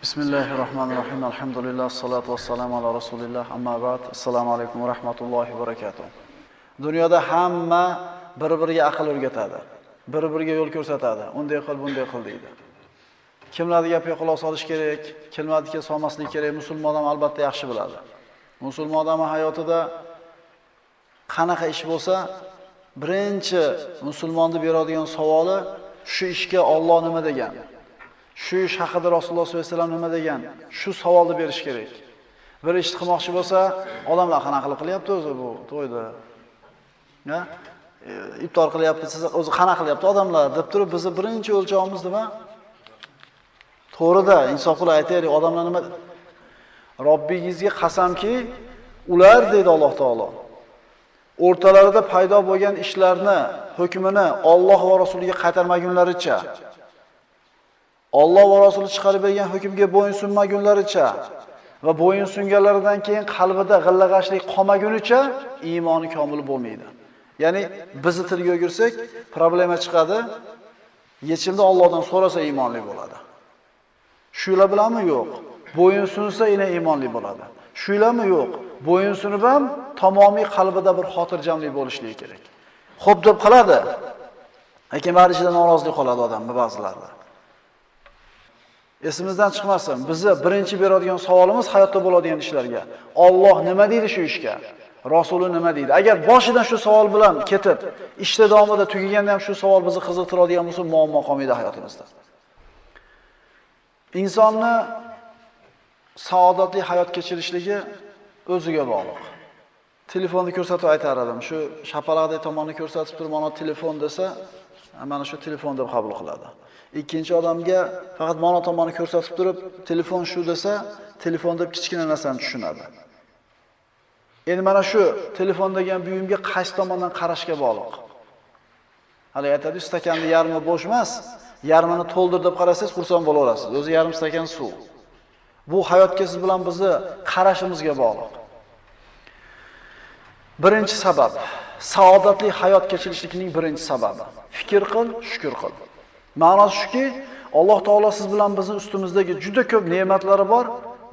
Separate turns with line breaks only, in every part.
Bismillahirrahmanirrahim. Alhamdulillah, salatu vassalamu ala rasulillah. Amma ba'd. Assalomu alaykum va rahmatullohi va barakatuh. Dunyoda hamma bir-biriga aql o'rgatadi. Bir-biriga yo'l ko'rsatadi. Unday qil, bunday qil deydi. Kimlarga gapiga quloq solish kerak, kimlarga solmaslik kerak, musulmon odam albatta yaxshi biladi. Musulmon odam hayotida qanaqa ish bo'lsa, birinchi musulmonni beradigan savoli shu ishga Alloh nima degan? Shu ish haqida Rasululloh sollallohu alayhi vasallam nima degan? Shu savolni berish kerak. Bir ish qilmoqchi bo'lsa, odamlar qanaqa qilyapti o'zi bu to'yda? Ya? Iftor qilyapti, siz o'zi qanaqa qilyapti odamlar deb turib, bizni birinchi o'lchovimiz nima? To'g'rida insof qilib aytaylik, odamlar nima? Robbingizga qasamki, ular deydi Alloh taolo. O'rtalarida paydo bo'lgan ishlarni, hukmini Alloh va Rasuliga qaytarmagunlaricha, Alloh va Rasuli chiqarib bergan hukmga bo'yinsunmagunlaricha va bo'yinsunganlaridan keyin qalbida g'illag'ashlik qolmagunicha iymoni komil bo'lmaydi. Ya'ni bizni tilga o'girsak, problema chiqadi. Yechimni Allohdan so'rasa iymonli bo'ladi. Shular bilanmi yo'q? Bo'yinsunsa yana iymonli bo'ladi. Shularmi yo'q? Bo'yinsunib ham tamomiy qalbida bir xotirjamlik bo'lishligi kerak. Xo'p deb qiladi. Lekin bari ichida norozilik qoladi odamning ba'zilarida. Esimizdan chiqmasin, bizni birinchi beradigan savolimiz hayotda bo'ladigan ishlarga. Alloh nima deydi shu ishga? Rasuli nima deydi? Agar boshidan shu savol bilan ketib, ishda davomida tugaganda ham shu savol bizni qiziqtiradigan bo'lsa, muammo qolmaydi hayotimizda. Insonni saodatli hayot kechirishligi o'ziga bog'liq. Telefonni ko'rsatib aytar edim. Shu shapalaqdek tomonni ko'rsatib turib, mana telefon desa, mana shu telefon deb qabul qiladi. Ikkinchi odamga faqat mana tomonni ko'rsatib turib, telefon shu desa, telefon deb kichkina narsani tushunadi. Endi mana shu telefon degan buyumga qaysi tomondan qarashga bog'liq. Hali aytadi, stakanning yarmi bo'sh emas, yarmini to'ldir deb qarasangiz, xursand bo'laverasiz. O'zi yarim stakan suv. Bu hayotga siz bilan bizni qarashimizga bog'liq. Birinchi sabab, saodatli hayot kechirishlikning birinchi sababi. Fikr qil, shukr qil. Ma'nosi shuki, Alloh taolo siz bilan bizning ustimizdagi juda ko'p ne'matlari bor.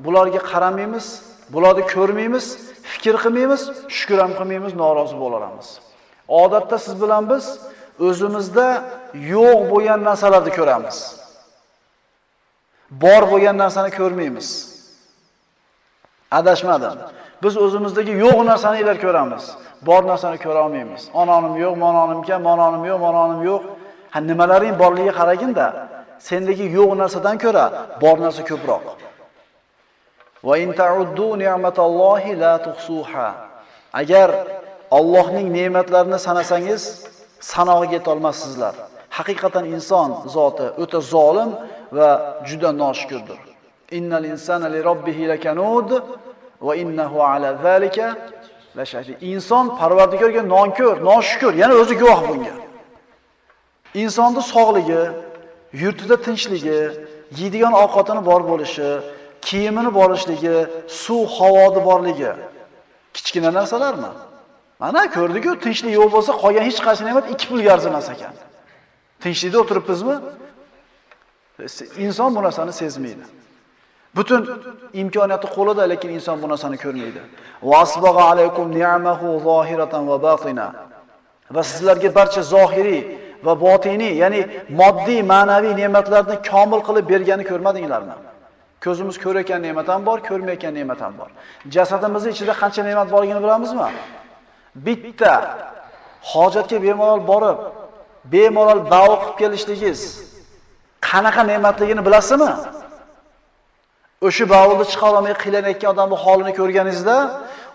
Bularga qaramaymiz, bularni ko'rmaymiz, fikr qilmaymiz, shukr ham qilmaymiz, norozi bo'laramiz. Odatda siz bilan biz o'zimizda yo'q bo'lgan narsalarni ko'ramiz. Bor bo'lgan narsani ko'rmaymiz. Adashmadim. Biz o'zimizdagi yo'q narsani ilar ko'ramiz. Bor narsani ko'ra olmaymiz. Ononim yo'q, mononim kam, mononim yo'q, mononim yo'q. Ha nimalaring borligiga qaraginda, sendagi yo'q narsadan ko'ra bor narsa ko'proq. Va in ta'uddu ni'matallohi la tuhsuha. Agar Allohning ne'matlarini sanasangiz, sanog'iga yeta olmassizlar. Haqiqatan inson zoti o'ta zolim va juda noshukrdir. Innal insana li robbihi lakanud va innahu ala zalika la shahid. Inson Parvardigorga nonkor, noshukr, yana o'zi guvoh bunga. Insonning sog'ligi, yurtida tinchligi, yeydigan ovqatini bor bo'lishi, kiyimini borishligi, suv, havodi borligi kichkina narsalarmi? Mana ko'rdik-ku, tinchlik yo'q bo'lsa, qolgan hech qaysi ne'mat 2 pulga arzimas ekan. Tinchlikda o'tiribmizmi? Inson bu narsani sezmaydi. Butun imkoniyati qo'lida, lekin inson bu narsani ko'rmaydi. Wasbagha alaykum ni'amahu zohiratan va batina. Va sizlarga barcha zohiriy va botiniy, ya'ni moddiy, ma'naviy ne'matlarni komil qilib bergani ko'rmadinglarmi? Ko'zimiz ko'rayotgan ne'mat ham bor, ko'rmayotgan ne'mat ham bor. Jasadimizning ichida qancha ne'mat borligini bilamizmi? Bitta hojatga bemalol borib, bemalol da'vo qilib kelishligingiz qanaqa ne'matligini bilasizmi? O'sha bavulda chiqa olmay qiynalgan odamning holini ko'rganingizda,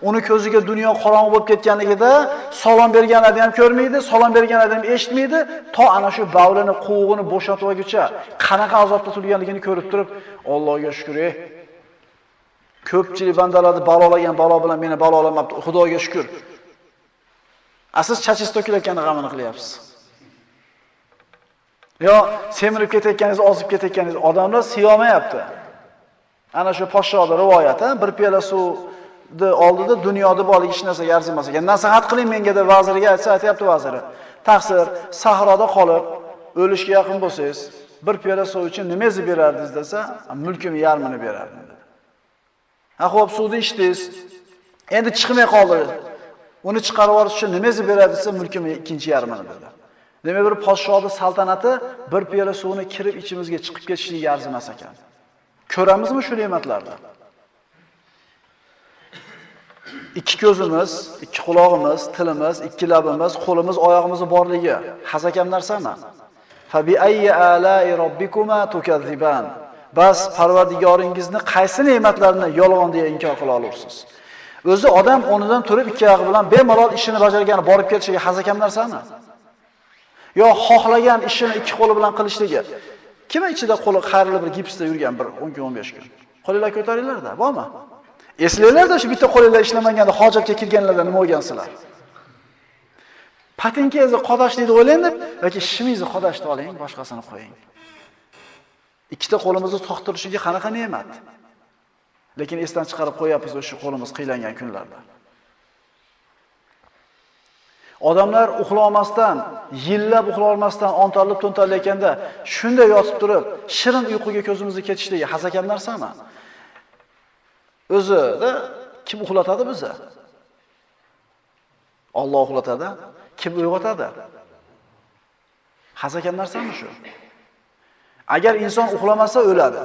uni ko'ziga dunyo qorong'u bo'lib ketganligida salom berganlarni ham ko'rmaydi, salom berganlarni ham eshitmaydi, to ana shu bavulini quvug'ini bo'shatib olguncha qanaqa azobda turganligini ko'rib turib, Allohga shukr, ko'pchilik bandalarni balolagan balo bilan meni balolamabdi, Xudoga shukr. Siz chachingiz to'kilayotgani g'amini qilyapsiz. Yo, semirib ketayotganingiz, ozib ketayotganingiz odamlar siyomayapti. Ana shu podshohning rivoyati, bir piyola suvni oldida dunyoda borlik hech narsaga arzimas ekan. Nasihat qiling menga deb vaziriga aytsa, aytayapti vaziri. Taqsir, sahroda qolib, o'lishga yaqin bo'lsangiz, bir piyola suv uchun nimangizni berardingiz desa, mulkimni yarmini berardim dedi. Ha, xo'p, suvni ichdingiz. Endi chiqmay qoldi. Uni chiqarib olish uchun nimangizni beradi desa, mulkimni ikkinchi yarmini dedi. Demak, bir podshohning saltanati bir piyola suvni kirib ichimizga chiqib ketishligiga arzimas ekan. Ko'ramizmi shu ne'matlarni? Ikki ko'zimiz, ikki quloqimiz, tilimiz, ikki labimiz, qo'limiz, oyog'imiz borligi hazakam narsami? Fabi ayyi ala'i robbikuma tukazziban. Bas Parvardigoringizni qaysi ne'matlarni yolg'on deya inkor qila olursiz? O'zi odam o'rnidan turib ikki oyog'i bilan bemalol ishini bajargani borib ketishiga hazakam narsami? Yo xohlagan ishini ikki qo'li bilan qilishligi. Kim ichida qo'li qayrilib bir gipsda yurgan bir 10 kun 15 kun. Qo'linglar ko'taringlar-da, bormi? Eslanglar-da shu bitta qo'linglar ishlamaganda hojatga kirganlarda nima bo'lgansizlar? Patinkangizni qodashlikni o'ylang deb yoki ishingizni qodashni oling, boshqasini qo'ying. Ikkita qo'limizni to'xtirishiga qanaqa ne'mat. Lekin esdan chiqarib qo'yapmiz o'sha qo'limiz qiylangan kunlarda. Odamlar uxlamasdan, yillab uxlamasdan ontorlib to'ntarlayotganda shunday yotib turib, shirin uyquga ko'zimizni ketishligi hazakam narsami? O'zida kim uxlatadi bizni? Alloh uxlatadi. Kim uyg'otadi? Hazakam narsami shu? Agar inson uxlamasa o'ladi.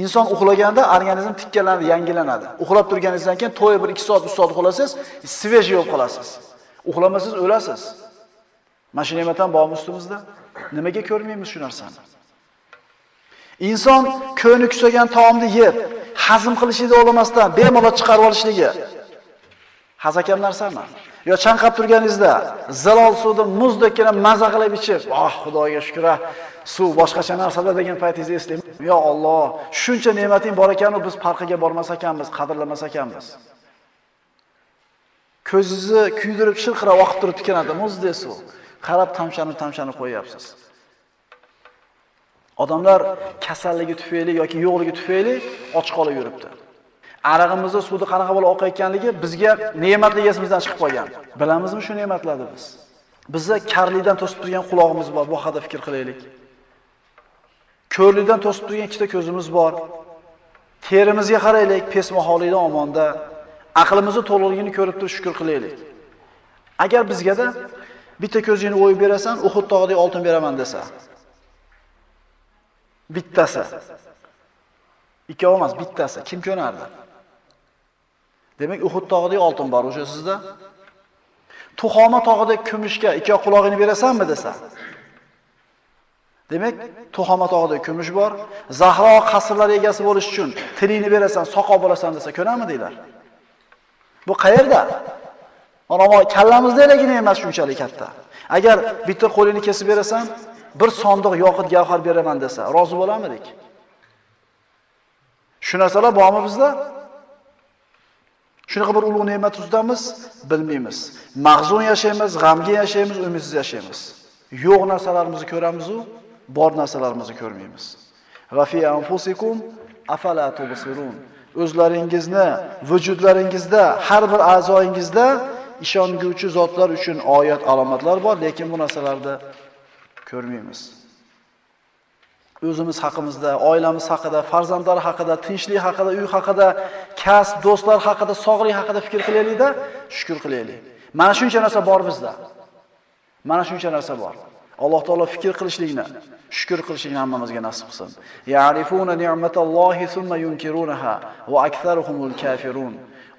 Inson uxlaganda organizm tikkalanadi, yangilanadi. Uxlab turganingizdan keyin to'yib 1-2 soat, 3 soat uxlasangiz, svejiy bo'lib qolasiz. Uxlamasangiz o'lasiz. Mana shu ne'matdan bormi ustimizda? Nimaga ko'rmaymiz shu narsani? Inson ko'ni kusagan taomni yeb, hazm qilishida o'lamasdan bemalol chiqarib olishligi hazakam narsami? Yo chanqab turganingizda zalol suvni muzdekkina maza qilib ichib, Xudoga shukr, suv boshqacha narsalar degan paytingizni eslang. Yo Alloh, shuncha ne'mating bor ekan-u biz farqiga bormas ekanmiz, qadrlamas ekanmiz. Ko'zingizni kuydirib, shilqirab oqib turib tikanadi muzdek suv. Qarab tamshanib qo'yapsiz. Odamlar kasalligi tufayli yoki yo'qligi tufayli och qolib yuribdi. Arag'imizni suvda qanaqa bo'lib oqayotganligi bizga ne'matli esimizdan chiqib qolgan. Bilamizmi shu ne'matlarni biz? Bizda karlikdan to'sib turgan quloqimiz bor, bu haqida fikr qilaylik. Ko'rlikdan to'sib turgan ikkita ko'zimiz bor. Terimizga qaraylik, pesmaholikdan omonda. Aqlimizni to'liqligini ko'rib turib shukr qilaylik. Agar bizga-da bitta ko'zingni o'yib berasan, Uhud tog'idek oltin beraman desa. Bittasi. Ikkovi emas, bittasi. Kim ko'nardi? Demak, Uhud tog'idek oltin bor o'sha sizda. Tuhoma tog'idek kumushga ikki quloqini berasanmi desa. Demak, Tuhoma tog'idek kumush bor. Zahro qasrlar egasi bo'lish uchun tilingni berasan, soqol bo'lasan desa, ko'narmidinglar? Bu qayerda? Mana kallamizdaligina emas shunchalik katta. Agar bitta qo'lini kesib berasan, bir sondiq yoqut gavhar beraman desa, rozi bo'larmidik? Shu narsalar bormi bizda? Shunaqa bir ulug' ne'mat ustidamiz, bilmaymiz. Mag'zun yashaymiz, g'amgin yashaymiz, umidsiz yashaymiz. Yo'q narsalarimizni ko'ramiz-u, bor narsalarimizni ko'rmaymiz. Va fi anfusikum afala tubsirun. O'zlaringizni, vujudlaringizda, har bir a'zoyingizda ishonguvchi zotlar uchun oyat alomatlar bor, lekin bu narsalarni ko'rmaymiz. O'zimiz haqimizda, oilamiz haqida, farzandlar haqida, tinchlik haqida, uy haqida, kasb, do'stlar haqida, sog'lik haqida fikr qilaylik-da, shukr qilaylik. Mana shuncha narsa bor bizda. Mana shuncha narsa bor. Alloh taolo fikr qilishlikni, shukr qilishlikni hammamizga nasib qilsin. Ya'rifuna ni'matallohi thumma yunkirunaha va aktharuhumul kafirun.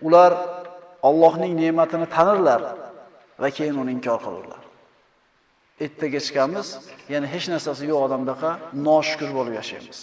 Ular Allohning ne'matini tanirlar va keyin uni inkor qilurlar. Ertaga chiqamiz, ya'ni hech narsasi yo'q odamdaqa noshukr bo'lib yashaymiz.